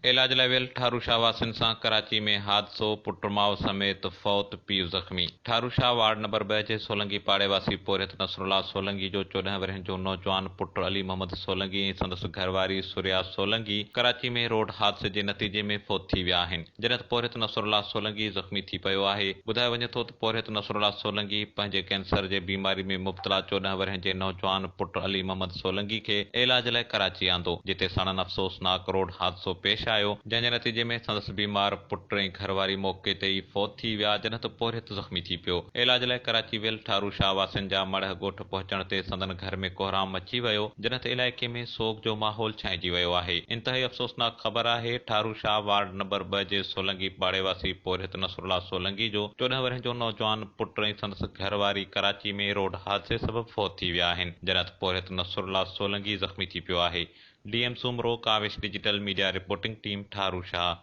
इलाज लाइ वियल ठारू शाह वासियुनि सां कराची में हादसो, पुट माउ समेत फौत, पीउ ज़ख़्मी। ठारू शाह वार्ड नंबर 2 जे सोलंगी पाड़े वासी पोरियत नसरुल्लाह सोलंगी जो 14 वरहनि जो नौजवान पुट अली मोहम्मद सोलंगी ऐं संदसि घरवारी सुरिया सोलंगी कराची में रोड हादसे जे नतीजे में फौत थी विया आहिनि, जॾहिं त पोरियत नसरुल्लाह सोलंगी ज़ख़्मी थी पियो आहे। ॿुधायो वञे थो त पोरियत नसरुल्लाह सोलंगी पंहिंजे कैंसर जे बीमारी में मुब्तला 14 वरहनि जे नौजवान पुट अली मोहम्मद सोलंगी खे इलाज लाइ कराची आंदो, जिते साणन अफ़सोसनाक रोड हादसो पेश आयो, जंहिं जे नतीजे में संदसि बीमार पुट ऐं घरवारी मौके ते ई फौत थी विया, जॾहिं त पोरियत ज़ख़्मी थी पियो। इलाज लाइ कराची वियल ठारू शाह वासियुनि जा मड़ह ॻोठ पहुचण ते संदन घर में कोहराम मची वियो, जॾहिं त इलाइक़े में सोग जो माहौल छाइजी वियो आहे। इंतहाई अफ़सोसनाक ख़बर आहे, ठारू शाह वार्ड नंबर 2 जे सोलंगी पाड़े वासी पोरियत नसरुल्लाह सोलंगी जो 14 वरहनि जो नौजवान पुट ऐं संदसि घरवारी कराची में रोड हादसे सबबि फौत थी विया आहिनि, जॾहिं त पोरियत नसरुल्लाह सोलंगी ज़ख़्मी थी पियो आहे। DM Soomro, Kawish digital media reporting team, Tharu Shah.